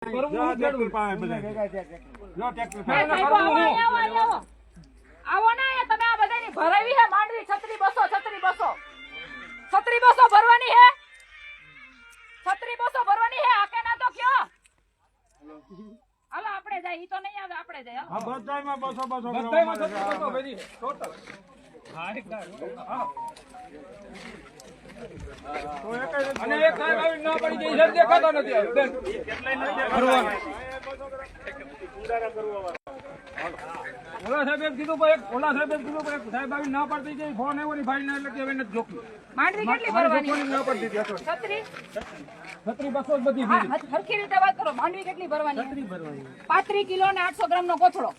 આવો ને તમે આ બધાની ભરાવી હે માંડવી છત્રી બસો ભરવાની હે છત્રી બસો ભરવાની હે આકે ના તો કયો હાલો આપણે જાય ઈ તો નહીં આવે આપણે જાય હા બધાયમાં 200 બધાયમાં 200 ભરી ટોટલ હા અને એક સાહેબ આવી ના પડી ગઈ છે દેખાતો નથી બેન કેટલાય ઓલા સાહેબ એમ કીધું ભાઈ ઓલા સાહેબ એમ કીધું ભાઈ સાહેબ આવી ના પડતી ગઈ ફોન આવ્યો ની ભાઈ ને એટલે કે હવે નથી જોકી માંડવી કેટલી ભરવાની ના પડતી છત્રી 200 જ બધી હરખી રીતે વાત કરો માંડવી કેટલી ભરવાની છત્રી ભરવાની 35 કિલો ને 800 ગ્રામ નો કોથળો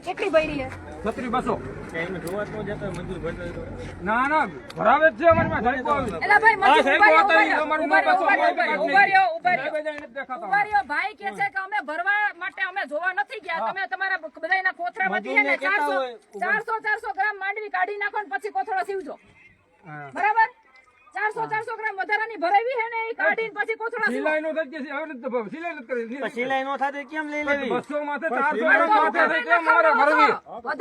કેટલી ભરી છે છત્રી 200 કે એમ જોવા તો જતો મજૂર ભરતો ના ના ભરાવે જ છે અમારી માં સાહેબ એલા ભાઈ મજૂર અમારું ઉભાર્યો ભાઈ કે છે કે અમે ભરવા માટે અમે જોવા નથી ગયા તમે તમારા બધાયના કોથળામાંથી હે ને 400 ગ્રામ માંડવી કાઢી નાખો ને પછી કોથળો સીવજો બરાબર 400 ગ્રામ વધારાની ભરાવી હે ને એ કાઢીને પછી કોથળા સિલાઈ નો થઈ છે હવે સિલાઈ ન કરી સિલાઈ નો થાય કેમ લઈ લેવી 200 માથે 400 ગ્રામ માથે થઈ કેમ મારે ભરવી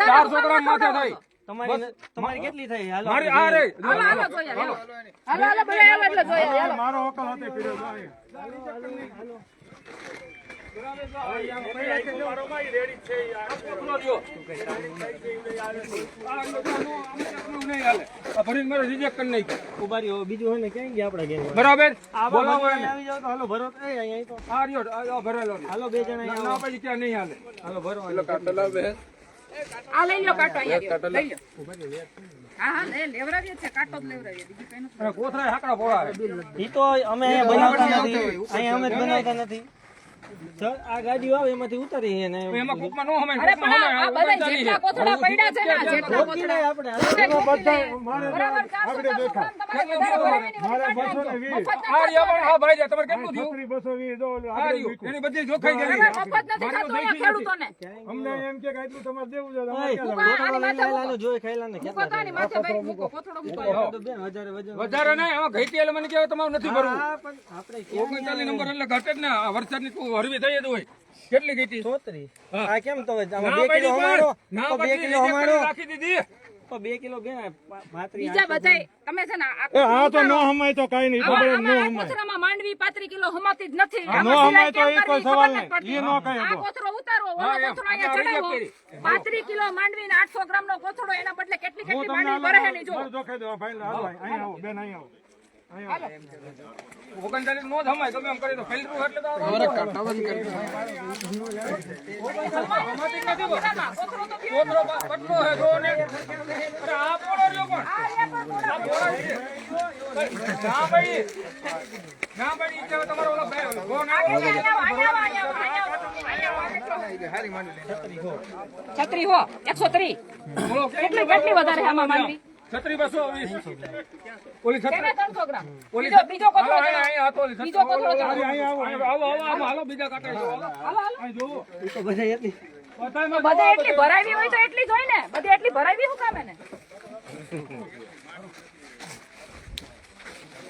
400 ગ્રામ માથે થઈ તમારી કેટલી થઈ હાલો મારી આ રે હાલો જોયા હાલો બધા આવે એટલે જોયા મારો ઓકલ હતો પીડ્યો જાય હાલો બરાબર ભરો ભરેલો હાલો બે જણા ક્યાં નહીં હાલે હાલો ભરો આ લઈ લો કાટો અહીંયા લઈ લો હા લે લેવરાવીએ છે કાટો જ લેવરાવીએ બીજું કઈ નથી કોથળા હાકડા પોળા ઈ તો અમે બનાવતા નથી અહીંયા અમે બનાવતા નથી આ ગાડી આવે એમાંથી ઉતારી ને એમાં કોકમાં નો હમાય અરે પણ આ બધા જેટલા કોથળા પડ્યા છે ને જેટલા કોથળા આપણે બધા મારે આગળ દેખા મારે 220 આ રિયા પણ આ ભાઈ તમારે કેટલું થયું 220 જો એની બધી જોખાઈ ગઈ મફત નથી ખાતો ખેડૂતોને અમને એમ કે એટલું તમારે દેવું છે તમારે જોઈ ખાઈલા ને કોથળાની માથે ભાઈ મૂકો કોથળો મૂકો વધારે નહીં હવે ઘઈટેલ મને કહેવા તમારે નથી ભરવું આપણે 39 નંબર એટલે ઘટે જ ને વરસાદની હરવી થઈ જ હોય કેટલી ગઈ 34 આ કેમ તો 2 કિલો હમાડો ના 2 કિલો હમાડો રાખી દીધી તો 2 કિલો બે ભાતરી બીજા બધાય તમે છે ને આ તો નો હમાય તો કાઈ નહીં તો બરાબર નો હમાય કોથરામાં માંડવી 35 કિલો હમાતી જ નથી નો હમાય તો એ કોઈ સવાલ નહીં એ નો કહે આ કોથરો ઉતારો ઓલો કોથરો અહીંયા ચડાવો 35 કિલો માંડવી ને 800 ગ્રામ નો કોથળો એના બદલે કેટલી માંડવી ભરે છે ની જો જોખે દો ભાઈ હાલો અહીં આવો બેન અહીં આવો ઓગણચાલીસ નો જ હમાય ગમે એમ કરી તો ફેલરું એટલે તો કાટા બંધ કરી કોથરો પટલો હે જો ને અરે આ પોળો રહ્યો પણ આ પોળો છે ના ભાઈ ઈચ્છા તમારો ઓલો ફોન હારી માંડી છત્રી હો 130 બોલો કેટલી વધારે આમાં માંડવી છત્રી 220 ઓલી છત્રી 300 ગ્રામ બીજો કોથળો બીજો કોથળો આવો હાલો બીજા કાટા હાલો અહીં જો એ તો બધા એટલી ભરાવી હોય તો એટલી જ હોય ને બધી એટલી ભરાવી હું કામે ને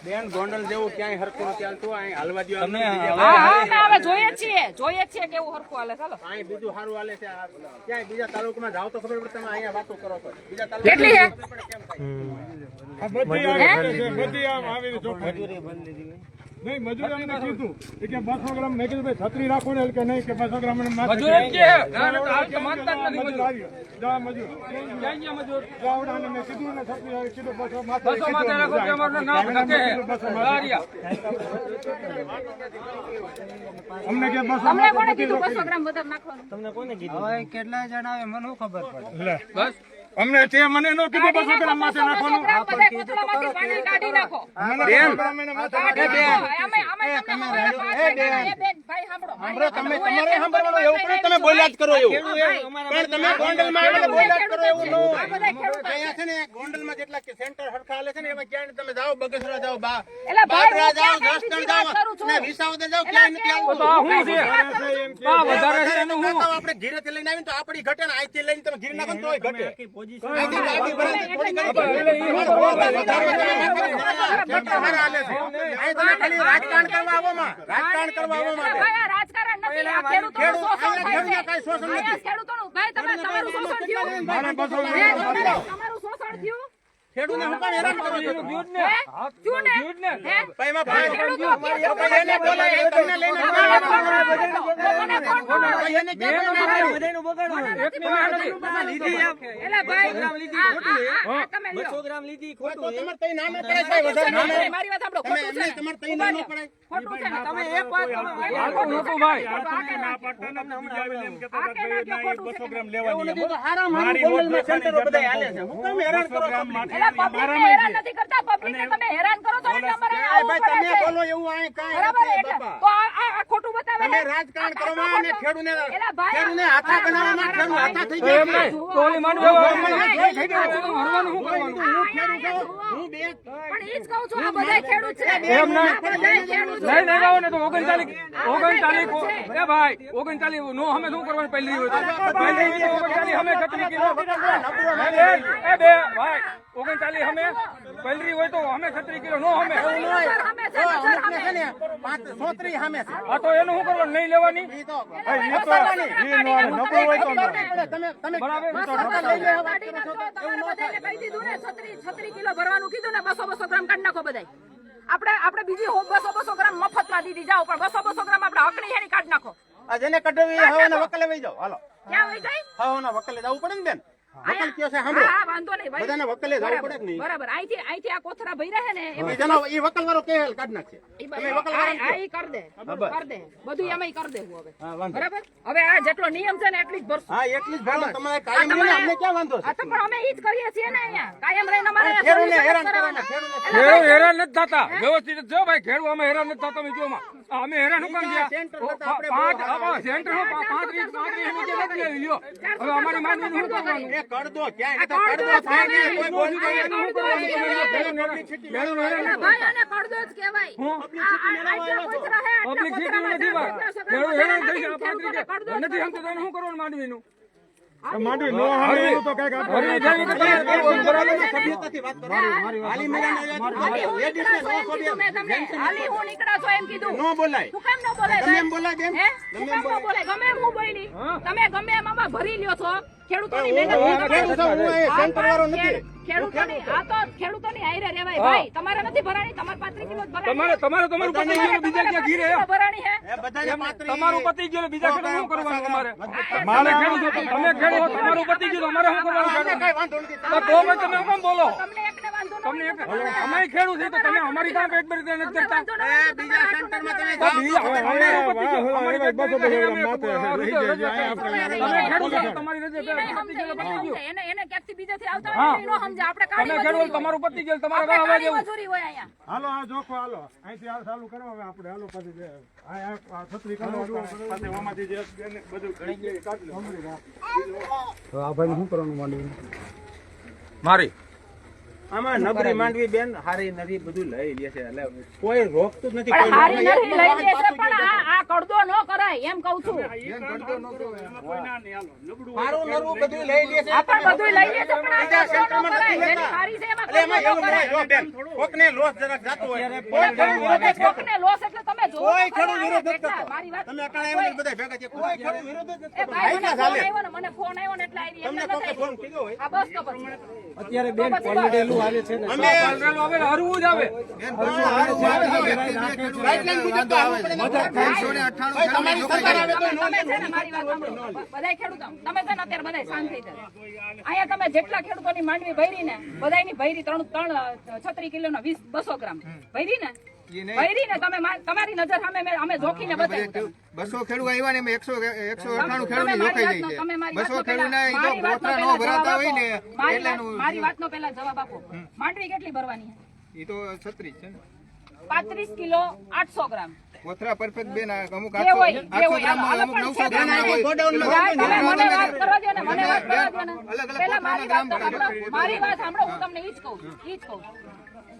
બેન ગોંડલ જેવું ક્યાંય હરખું નથી હાલતું અહીં હાલવા દો તમને હા હવે જોઈએ છીએ કેવું હરખું હાલે ચાલો અહીં બીજું સારું હાલે છે ક્યાંય બીજા તાલુકામાં જાવ તો ખબર પડે તમે અહીંયા વાતો કરો છો બીજા તાલુકા કેટલી છે આ બધી આવી મજૂરી બંધ લીધી નહીં મજૂર અમને કીધું કે 200 ગ્રામ મેં કીધું ભાઈ છત્રી રાખો ને કે નહીં કે 200 ગ્રામ મજૂર એમ કે ના માનતા જ નથી મજૂર જા મજૂર ક્યાં ગયા મજૂર ગાવડાને મેં કીધું ને છત્રી કીધું 200 માથે રાખો કે અમારું નામ લખે અમને કે 200 તમને કોને કીધું 200 ગ્રામ વધારે નાખવાનું તમને કોને કીધું હવે કેટલા જણા આવે મને ખબર પડે બસ અમને તે મને નો કીધું 200 ગ્રામ માથે નાખવાનું આ પણ કીધું તો પાણી કાઢી નાખો બેન બેન ભાઈ સાંભળો તમે તમારે સાંભળવાનું એવું પડે તમે બોલ્યા જ કરો એવું પણ તમે ગોંડલમાં આવીને બોલ્યા જ કરો એવું નો અહીંયા છે ને ગોંડલમાં જેટલા કે સેન્ટર હરખા હાલે છે ને એમાં ક્યાંય તમે જાઓ બગસરા જાઓ બાદરા જાઓ જસદણ જાઓ ને વિસાવદર જાઓ ક્યાંય નથી હાલતું તો હું છે વધારે છે એનું હું આપણે ઘીરેથી લઈને આવીને તો આપણી ઘટે ને અહીંથી લઈને તમે ઘીર નાખો ને તોય ઘટે. રાજકારણ કરવા આવો માં રાજકારણ કરવા આવો માટે રાજકારણ નથી આ ખેડૂતોનું શોષણ થાય છે. અહીંયા ખેડૂતોનું ભાઈ તમારું શોષણ થયું તમારું શોષણ થયું ખેડૂતને હું કામ હેરાન કરો છો? દૂધ ને દૂધ ને ભાઈમાં ભાઈ એને બોલાય તમને લઈને એને એલા ભાઈ તમે લ્યો 200 ગ્રામ લીધી ખોટું તમારે તઈ નામ પડાય છે વધારે નામ મારી વાત સાંભળો ખોટું છે તમારે તઈ નામ પડાય ખોટું છે ને તમે એક વાત નતું ભાઈ મારી હોટલમાં સેન્ટરો બધા હાલે છે હું કામ હેરાન કરો છો? પબ્લિકને હેરાન નથી કરતા પબ્લિકને તમે હેરાન કરો છો એટલે અમારે ભાઈ તમે બોલો એવું અહીં કાંઈ બરાબર નથી એટલે બાપા. તો આ ખોટું બતાવે તમે ને રાજકારણ કરવા અને ખેડૂને એલા ભાઈ ખેડૂને હાથા બનાવવામાં ખેડૂ હાથા થઈ તો ગયા એમ નહીં તો ઓલી માંડવી હરવાનું શું કરવાનું હું બે પણ ઈ જ કહું છું આ બધા ખેડૂત છે એમ નહીં બધા ખેડૂત છે નહીં આવો ને તો 39 એ ભાઈ 39 નો અમે શું કરવાનું પહેલી હોય તો પહેલી હોય તો 39 અમે 36 કિલો એ બે ભાઈ 39 અમે પહેલી હોય તો અમે 36 કિલો નો અમે અમુકને છે ને 35 સામે છે આ તો એનું શું કરવાનું નહીં લેવાની ઈ તો તમે બરાબર છત્રી કિલો ભરવાનું કીધું ને 200 ગ્રામ કાઢી નાખો બધાય આપણે બીજી 200 ગ્રામ મફતમાં દીધી જાઓ પણ 200 ગ્રામ આપણે હકની હેની કાઢી નાખો આ જેને કઢવી હવાના વકલે વઈ જાઓ હાલો ક્યાં વઈ જાય હવાના વકલે જવું પડે ને બેન વકલ કયો છે સાંભળો હા વાંધો નહીં ભાઈ બધાને વકલે જવું પડે કે નહીં બરાબર અહીંથી આ કોથરા ભર્યા છે ને ઈ જનો ઈ વકલ વાળો કેલ કાઢ નાખશે તમે વકલ વાળો ઈ કર દે બધું એમાં કર દે હવે હા વાંધો બરાબર હવે આ જેટલો નિયમ છે ને એટલી જ ભરશું હા એટલી જ ભરવાનું તમારે કાયમ રહીને અમને ક્યાં વાંધો છે આ તો પણ અમે ઈ જ કરીએ છીએ ને અહીંયા કાયમ રહીને અમારે ખેડૂને હેરાન કરવાના. કરવાના ખેડૂને ખેડૂ હેરાન નથી થતા વ્યવસ્થિત જો ભાઈ ખેડૂ અમે હેરાન નથી થતા તમે જો માં અમે હેરાન હું કામ સેન્ટર ગયા હતા આપણે સેન્ટર 35 નીચે નથી લેવી લ્યો હવે અમારી માંગણી શું કરવાનું એ કડદો ક્યાંય નતો કડદો થાય ને કોઈ બોલતું ભાઈ આને પડદો જ કહેવાય આટલા કોથરા હે આટલા પબ્લિક સિટી કોથરામાં નથી ભાઈ ખેડૂ હેરાન થઈ જાય ખેડૂતોને પડદો જ નથી સમજતો શું કરવાનું માંડવીનું માંડવી નો હાલે એવું તો કઈક હરવી જાય તો સભ્યતાથી વાત કરો હાલી મેદાન હાલી હું નીકળા છો એમ કીધું નો બોલાય શું કામ ન બોલાય ગમે એમ બોલાય બેન હે શું કામ ન બોલાય ગમે એમ હું બોલી તમે ગમે એમ આમાં ભરી લ્યો છો ખેડૂતોની મહેનત ખેડૂતો હું એ સેન્ટર વાળો નથી ખેડૂતોની આ તો ખેડૂતોની હાઈરે રહેવાય ભાઈ તમારે નથી ભરાણી તમારે 35 કિલો જ ભરાણી તમારું પતિ ગયેલું બીજા ક્યાં ઘી રહે ભરાણી હે એ બધાને પાત્રી તમારું પતિ ગયેલું બીજા ખેડૂત શું કરવાનું તમારે મારે ખેડૂત તમે ખેડૂત તમારું પતિ ગયું અમારે શું કરવાનું કઈ ખેડૂત વાંધો નથી તો ભાઈ તમે કેમ બોલો તમને એકને વાંધો ન તમને અમે ખેડૂત છે તો તમે અમારી કામ પેટ ભરી નથી કરતા એ બીજા સેન્ટરમાં તમે તો બીજા અમારું પતિ ગયું અમારી કામ પેટ ભરી તમે ખેડૂત છો તમારી નજર પતિ ગયું એને ક્યાંકથી બીજેથી આવતા હોય ને ઈ નો સમજે આપણે તમે કાળી ખેડૂત તમારું પતિ ગયું તમારે આપણે ગાવા કાળી જેવું મજૂરી હોય અહીંયા હાલો આ જોખો હાલો અહીંથી આ ચાલુ કરો હવે આપણે હાલો પછી આ છત્રી કરો પછી આમાંથી જે બધું ગણી ગઈ કાઢી લો આ ભાઈને શું કરવાનું માંડવી મારી આમાં નબળી માંડવી બેન હારી નરી બધું લઈ લે છે એટલે કોઈ રોકતું જ નથી પણ કોઈ હારી નથી લઈ લે છે પણ આ કડદો ન કરાય એમ કહું છું મારું નરવું બધું લઈ લે છે આ પણ બધું લઈ લે છે પણ આ બીજા કડદો ન સેન્ટરમાં કરાય નથી જેની લેતા. હારી છે એમાં એટલે એમાં કડદો ન એવું કરાય હોય જો બેન કોકને લોસ જરાક જાતો હોય કોઈ ખેડૂત વિરોધ નથી કરતો. કોકને લોસ એટલે તમે જોવો કોઈ તો ખેડૂત ખરા વિરોધ નથી બેઠા. કરતો. મારી વાત તમે અટાણે આવીને બધા ભેગા છે કોઈ ખેડૂત વિરોધ જ નથી એ કરતો. ભાઈ મને આયકા ફોન ચાલે. આવ્યો ને મને ફોન આવ્યો ને એટલે આવી તમને કોકે ફોન કીધો હોય આ બસ તો પછી અત્યારે બેન પલટેલું હાલે છે ને અમે હવે હરવું જ આવે ગાઈડલાઈન મુજબ તો આવવું પડે ને. ભાઈ, તમારી સરકાર આવે તો નો તમે છે ને મારી વાત સાંભળો. બધાય ખેડૂતો તમે છે ને અત્યારે બધાય શાંત થઈ જાય અહીંયા તમે જેટલા ખેડૂતોની માંડવી ભરી ને બધાયની ભરી 36 કિલોના 200 ગ્રામ ભરી ને તમે તમારી નજર સામે અમે જોખીને બતાવ્યું 200 ખેડૂત આવ્યા ને 198 ખેડૂત તમે જોખાઈ મારી ગઈ છે. વાતનો 200 ખેડૂતના ઈ જો ગોથરા નો ભરાતા હોય ને એટલાનું મારી વાતનો પહેલા જવાબ આપો માંડવી કેટલી ભરવાની ઈ તો 36 છે ને 35 કિલો 800 ગ્રામ ગોથરા પરફેક્ટ બેન અમુક જે હોય 800 ગ્રામ હોય, અમુક 900 ગ્રામ હોય. ભાઈ, તમે મને વાત કરવા દ્યો ને, મને વાત કરવા દ્યો ને. અલગ અલગ પહેલા મારી વાત તો ગોથરાના સાંભળો. મારી વાત સાંભળો, હું તમને ઈ જ કહું છું.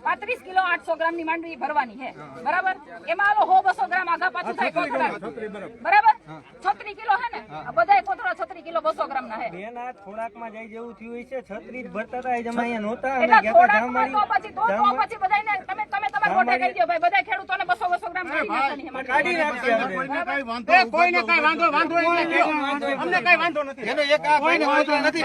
35 કિલો 800 ગ્રામની માંડવી ભરવાની છે બરાબર. એમાં આલો 100-200 ગ્રામ આગા પાછું થાય કોથળા બરાબર. 36 કિલો હે ને આ બધાય કોથળા 36 કિલો 200 ગ્રામ ના હે. બેન આ થોડાકમાં જાય જેવું થયું છે 36 જ ભરતા હતા એ જમા અહીંયા નહોતા અમે એટલે ગયા હતા થોડાક તો પછી બધાયને તમે તમારા મોઢે કહી દો ભાઈ બધા ખેડૂતોને 200-200 ગ્રામ કાઢી નાખવાની છે કાઢી નાખીએ આપણે. કોઈને કઈ વાંધો અમને કઈ વાંધો નથી. એનો એક આ કોઈને વાંધો નથી.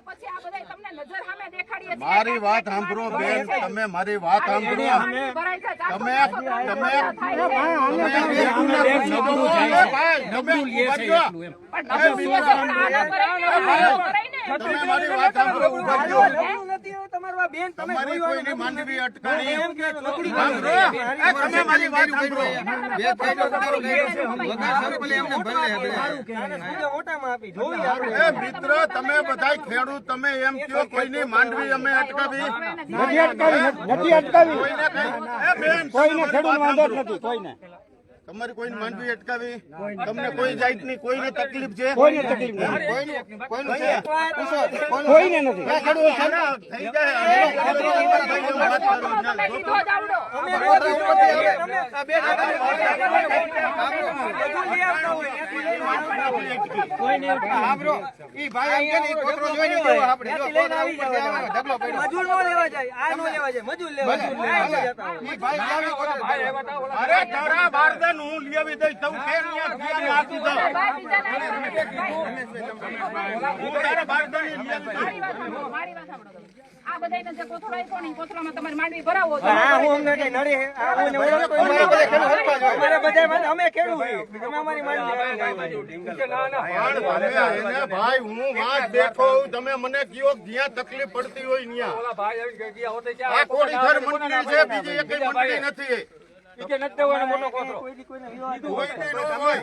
પછી આ બધાય તમને નજર સામે દેખાડીએ છીએ. મારી વાત સાંભળો બેન, તમે મારી વાત સાંભળો. ભરાય છે, તમે તમે મારી વાત સાંભળો. ઉભા થયો. નથી હવે તમારું આ બેન તમે તમારી કોઈની માંડવી અટકાણી. એમ કે ચોકડી સાંભળો. તમે મારી વાત સાંભળો. મોટામાં આપી જોઈ આપણે. એ મિત્ર, તમે બધા ખેડૂત તમે એમ કહો કોઈની માંડવી અમે અટકાવી? નથી અટકાવી કોઈને કઈ એ બેન, કોઈને તમારી ખેડૂત વાત વાંધો જ સાંભળો. નથી કોઈને તમારી કોઈની માંડવી અટકાવી? તમને કોઈ જાતની કોઈને તકલીફ છે? કોઈને તકલીફ નથી કોઈનું છે? પૂછો. કોઈને નથી આ ખેડૂત છે ને, થઈ જાય. વાત કરો. તમે લીધો જ આવડો. સાંભળો. ઈ ભાઈ એમ કે ને, ઈ કોતરો જોઈને જો આપણે જો કોતરો ઉપર આવે, ઢગલો પડ્યો. મજૂર નો લેવા જાય આ નો લેવા જાય મજૂર લેવા જાય ઈ ભાઈ આવે કોતરો. અરે તારા બારદાન હું લઈ આવી દઈશ. તું કેમ ન્યા ગયા આપી દઉં? ભાઈ બીજાને હું તારા બારદાન લઈ આવી દઈશ. મારી વાત સાંભળો તમે. આ બધાયને જે કોથળો આપ્યો ને ઈ કોથળામાં તમારે માંડવી ભરાવો તો હા હું અમને કઈ નડે છે આ હું ઓળખતો અમારે બધા અમે ખેડૂત તમે અમારી માંડી પણ તમે એને ભાઈ હું વાત દેખો તમે મને કયો જ્યાં તકલીફ પડતી હોય ન્યા. આ કોડીસર મંડળી છે, બીજી એકેય મંડળી નથી. કોઈને ન હોય.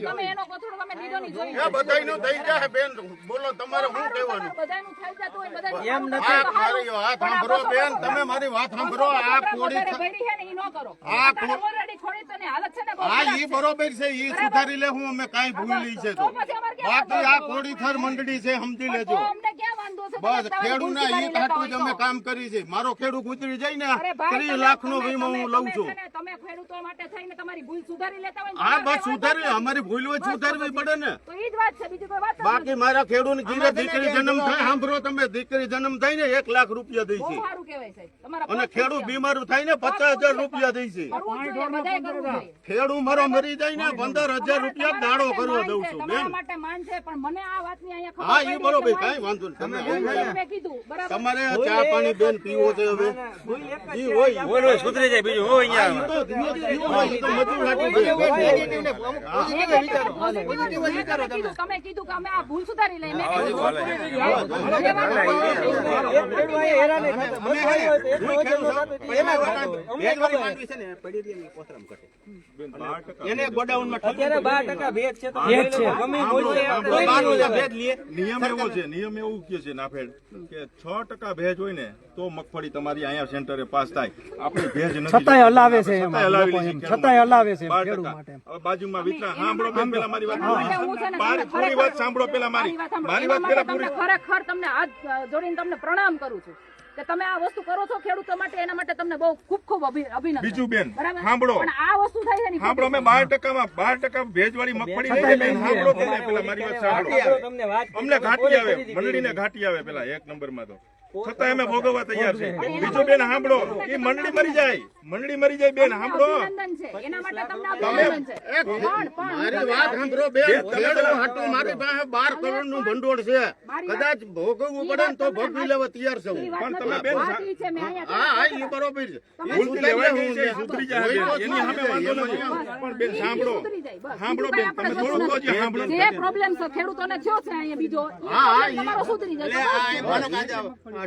તમે એનો કોથળો તમે લીધો નહીં જોઈ. એ બધાયનું થઈ જાય બેન. બોલો તમારે શું કહેવાનું? બધાયનું થઈ જતું હોય બધાય એમ નથી. આ મારી વાત સાંભળો બેન, તમે મારી વાત સાંભળો. આ કોડીસર ભરી છે ને ઈ ન કરો. આ ઓલરેડી ખોડી તો ને હાલત છે ને બહુ હા ખરાબ ઈ છે. બરોબર છે. ઈ સુધારી લે. હું અમે કાંઈ ભૂલી છે તો પછી અમારે ક્યાં બાકી આ કોડીસર મંડળી છે, સમજી લેજો. તો અમને ક્યાં વાંધો છે? બસ તમે તમારી ખેડૂતના ભૂલ હિત સુધારી હાટું જ લેતા અમે હોય કામ કરી છે. મારો ખેડૂત ઉતરી જાય ને અરે ભાઈ, 30 લાખનો વીમો હું લઉં તમે છું. છે ને, તમે ખેડૂતો માટે થઈને તમારી ભૂલ સુધારી લેતા હોય ને હા તમારે બસ કઈ સુધારી વાંધો અમારી ભૂલ હોય નથી. સુધારવી પડે ને. તો ઈ જ વાત છે, બીજી કોઈ વાત જ બાકી મારા ખેડૂત ઘીરે દીકરી જન્મ થાય, સાંભળો તમે, દીકરી જન્મ થાય ને 1 લાખ રૂપિયા દઈ બહુ છે. સારું કહેવાય સાહેબ. તમારા અને પગ ખેડૂત છે. બીમાર થાય ને 50,000 રૂપિયા દઈ છે. કરવું જ જોઈએ, બધાએ કરવું જોઈએ. ખેડૂત મારો મરી જાય ને 15,000 રૂપિયા દાડો કરવા દઉં છું તમારા બેન. માટે માન છે પણ મને આ વાતની અહીંયા ખબર હા પડી ઈ બરોબર, એટલે કાંઈ વાંધો નહીં. તમે મેં કીધું બરાબર. તમારે ચા પાણી બેન પીવો છે હવે? ઈ હોય સુધરી જાય બીજું હોય હા, ઈ તો ધીમે ધીમે હોય. ઈ તો મજૂર હાટું છે. તમે કીધું કે અમે આ ભૂલ સુધારી લઈએ. મેં કીધું એને ગોડાઉનમાં અત્યારે 12% ભેજ છે તો ભેજ છે. ગમે બોલીએ આપણે નિયમ એવો છે, નિયમ એવું કહે છે નાફેડ કે 6% ભેજ હોય ને તો મગફળી તમારી અહીંયા સેન્ટરે પાસ થાય. આપણે ભેજ નથી, છતાંય હલાવે છે એમ. છતાંય હલાવેલી છે એમ. ખેડૂત છતાંય હલાવે છે એમ, 12%. ખેડૂત માટે એમ. હવે બાજુમાં વિતરણ સાંભળો બેન, પેલા મારી વાત એના માટે હું છે ને તમને પૂરી વાત સાંભળો પેલા મારી મારી વાત વાત પેલા તમને પૂરી. ખરેખર તમને હાથ જોડીને તમને પ્રણામ કરું છું કે તમે આ વસ્તુ કરો છો ખેડૂતો માટે. એના માટે તમને બહુ ખૂબ ખૂબ અભિનંદન. બીજું બેન, બરાબર? સાંભળો. પણ આ વસ્તુ થાય છે ને સાંભળો, અમે 12% ભેજવાળી મગફળી લઈ લઈએ. સાંભળો પેલા મારી વાત સાંભળો. તમને વાત અમને ઘાટી આવે, મંડળીને ઘાટી આવે પેલા 1 નંબરમાં તો છતાં અમે ભોગવવા તૈયાર છે. બીજું બેન સાંભળો, એ મંડળી મરી જાય બેન સાંભળો. અભિનંદન છે. એના માટે તમને અભિનંદન છે. પણ મારી વાત સાંભળો બેન, ખેડૂત હાટું મારી પાસે 12 કરોડનું ભંડોળ છે. કદાચ ભોગવવું પડે ને તો ભોગવી લેવા તૈયાર છું. ઈ વાત પણ નથી. તમે બેન વાત ઈ છે, મેં અહીંયા હા હા ઈ બરોબર છે. ભૂલથી લેવાઈ ગઈ છે, સુધરી જાય બેન. એની સામે વાંધો નથી. પણ બેન સાંભળો, સુધરી જાય, બસ. સાંભળો બીજું બેન, કાંઈ તમે આપણે થોડુંક તો જે સાંભળો. જે પ્રોબ્લેમ છે ખેડૂતોને થયો છે અહીંયા બીજો ઈ problem તમારો સુધરી જશે.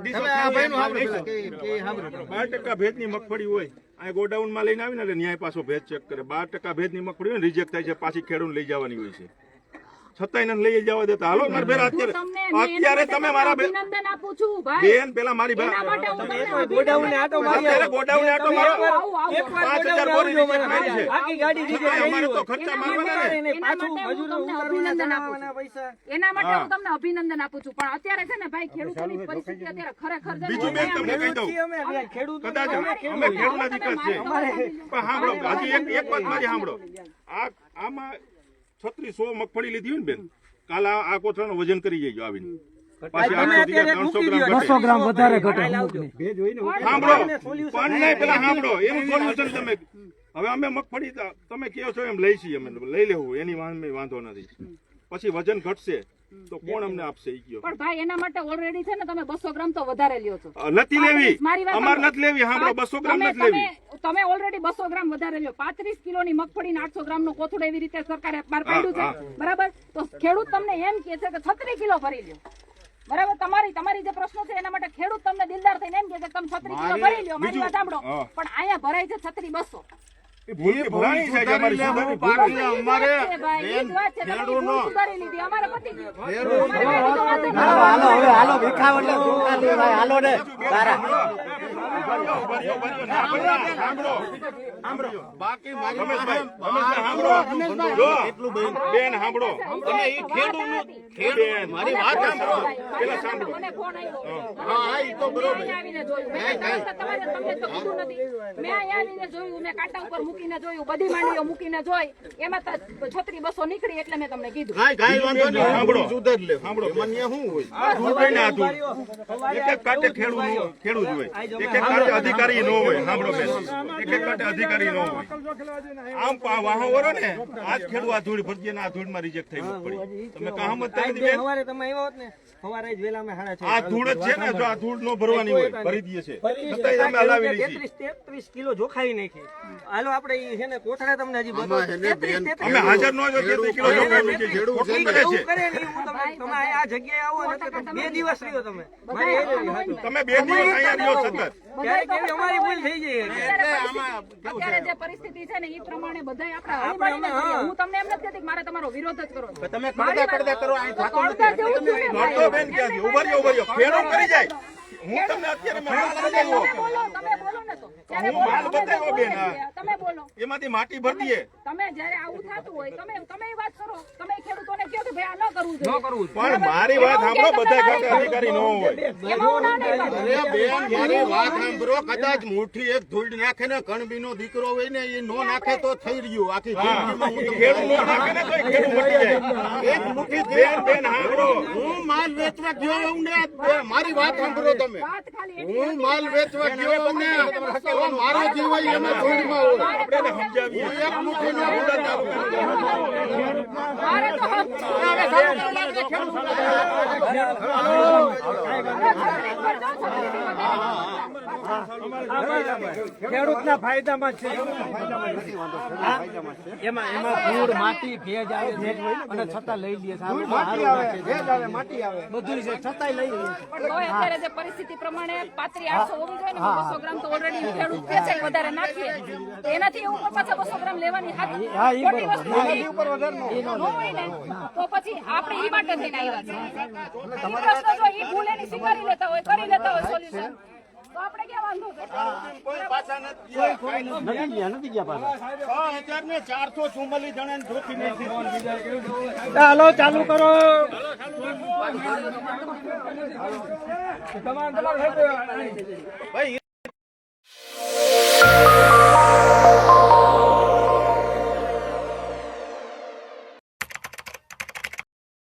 તમે આ ભાઈનું સાંભળો પેલા કે સાંભળો. 12% ભેજની મગફળી હોય, આ ગોડાઉનમાં લઈને આવીને એટલે ન્યાય પાછો ભેજ ચેક કરે. 12% ભેજની મગફળી હોય રિજેક્ટ થાય છે, પાછી ખેડૂત લઈ જવાની હોય છે. છતાંય એને લઈ જવા દેતા. હાલો મારા ભેરા અત્યારે તમે મારા અભિનંદન આપું છું ભાઈ. બેન પેલા મારી એના માટે હું તમને ગોડાઉને આટો મારી અત્યારે ગોડાઉને આટો મારો એકવાર 5000 બોરી રિજેક્ટ મારી છે. આખી ગાડી છતાંય અમારે તો ખર્ચા મારવાના ને. એના માટે હું તમને અભિનંદન આપું છું. પૈસા એના માટે હું તમને અભિનંદન આપું છું. પણ અત્યારે છે ને ભાઈ ખેડૂતોની પરિસ્થિતિ અત્યારે ખરેખર છે ને બીજું બેન તમને કહી દઉં, અમે ખેડૂત કદાચ અમે ખેડૂતના દીકરા છે પણ સાંભળો હજી એક વાત મારી સાંભળો. આમાં 3600 મગફળી લીધી હોય ને બેન, કાલ આ કોથળાનું વજન કરી જઈજો આવીને. પાછી 300 ગ્રામ વધારે ઘટે. સાંભળો પણ નહીં પેલા સાંભળો એનું સોલ્યુશન તમે. હવે અમે મગફળી તમે કહો છો એમ લઈ છીએ, અમે લઈ લેવું એની વાંધો નથી. પછી વજન ઘટશે તો કોણ અમને આપશે ઈ કયો. પણ ભાઈ એના માટે ઓલરેડી છે ને તમે 200 ગ્રામ તો વધારે લ્યો છો. નથી લેવી, મારી વાત અમાર સાંભળો. નથી લેવી. સાંભળો 200 ગ્રામ નથી લેવી. તમે ઓલરેડી 200 ગ્રામ વધારે લ્યો. 35 કિલોની મગફળી 800 ગ્રામ નો કોથળો એવી રીતે સરકારે બહાર પાડ્યું છે, બરાબર? તો ખેડૂત તમને એમ કહે છે કે 36 કિલો ભરી લ્યો, બરાબર? તમારી જે પ્રશ્નો છે એના માટે ખેડૂત તમને દિલદાર થઈને એમ કહે છે કે તમે 36 કિલો ભરી લ્યો. મારી વાત સાંભળો, પણ અહીંયા ભરાય છે 36,200. એ ભૂલ કે ભરાઈ છે કે અમારી સુધારી ભૂલ. અમારે બાકી રમેશભાઈ સાંભળો બેન, સાંભળો તમે ઈ ખેડૂત મારી વાત સાંભળો. પેલા સાંભળો. મને ફોન આવ્યો. હા ઈ તો બરોબર. મેં આવીને જોયું. મેં તમને તો કીધું નથી. મેં અહીંયા આવીને જોયું, મેં કાંટા ઉપર મૂકીને જોયું, બધી માંડવીઓ મૂકીને જોઈ, એમાં 36,200 નીકળી એટલે મેં તમને કીધું. કાંઈ વાંધો નહીં. સાંભળો. સુધાર લે. સાંભળો. મને શું હોય? આ ધૂળ હોય ને આ ધૂળ. એક એક કાંટે ખેડૂત હોય, એક એક કાંટે અધિકારી ન હોય. સાંભળો બેન, એક એક કાંટે અધિકારી ન હોય. આમ વાહો વરો ને આજ ખેડૂત આ ધૂળ ભરજે ને આ ધૂળમાં રિજેક્ટ થઈ પડી. તમે કામ જ નથી બેન. સવારે તમે આવ્યા હોત ને સવારે જ વેલા અમે 6:30 આ ધૂળ જ છે ને, જો આ ધૂળ નો ભરવાની હોય ભરી દઈએ છે, છતાંય અમે હલાવી લઈએ છીએ. 33 કિલો જોખાઈ નાખી. હાલો આપણે ઈ છે ને કોથળા તમને હજી આમાં છે ને બેન, અમે હાજર ન હોય તો 33 કિલો જોખાવી લઈએ છીએ. ખોટું કરે છે. કરે નહીં. હું તમે આ જગ્યાએ આવો ને તો 2 દિવસ રહ્યો તમે. મારી એ જ હતું. તમે 2 દિવસ અહીંયા રહ્યો સતત. ક્યારેક ક્યારેક અમારી ભૂલ થઈ જાય. અત્યારે જે પરિસ્થિતિ છે ને એ પ્રમાણે બધાય આપણે હળીમળીને કરીએ. હું તમને એમ નથી કહેતી કે મારે તમારો વિરોધ જ કરવો છે. તમે પડદા કરો અહીં થાતો પડદા જેવું છે ને ભાઈ. નડતો બેન ક્યાંથી? ઉભા રહ્યો. ખેડૂત કરી જાય. હું તમને અત્યારે માલ બતાવ્યો. તમે બોલો ને તો. ત્યારે હું બોલો, માલ અમે બતાવ્યો બેન, હા. તમે બોલો. એમાંથી માટી ભરી દઈએ. તમે જ્યારે આવું થતું હોય તમે વાત કરો. તમે ખેડૂતોને કહો કે ભાઈ આ ન કરવું જોઈએ. પણ મારી વાત સાંભળો, બધા ખાતે અધિકારી ન હોય. એમાં હું ના નહીં પાડું. અરે બેન મારી વાત સાંભળો. કદાચ મુઠ્ઠી એક ધૂળ નાખે ને કણબીનો દીકરો હોય ને એ નો નાખે તો થઈ રહ્યું. આખી જિંદગીમાં હું તમને ખેડૂત નો નાખે ને તોય ખેડૂત મટી જાય. એક મુઠ્ઠી બેન બેન સાંભળો. હું માલ વેચવા ગયો હું ને મારી વાત સાંભળો તમે. વાત ખાલી એટલી હું હતી. માલ વેચવા ગયો હું ને તો મારો જીવ હોય એમાં ધૂળમાં હોય. આપણે એને સમજાવીએ. હું એક મુઠ્ઠી નો મારે તો ખેડૂતના ફાયદામાં છે. એમાં ધૂળ માટી ભેજ આવે છે અને છતાં લઈ લઈએ છે. માટી આવે ભેજ આવે માટી આવે બધું છે છતાંય લઈ લઈએ છે. પણ તોય અત્યારે જે પરિસ્થિતિ પ્રમાણે 3500 હોવી જોઈએ ને 200 ગ્રામ તો ઓલરેડી ખેડૂત કે છે વધારે નાખીએ તો એનાથી ઉપર પાછા 200 ગ્રામ લેવાની ખોટી વસ્તુ છે. ન હોય ને તો પછી આપણે ઈ માટે થઈને આવ્યા છે. ઈ પ્રશ્ન જો ઈ ભૂલ એની સ્વીકારી લેતા હોય કરી લેતા હોય સોલ્યુશન તો આપણે ક્યાં વાંધો છે? કોઈ પાછા નથી ગયા. 6444 જણાને ધોતી નથી. ચાલો ચાલુ કરો. તમારે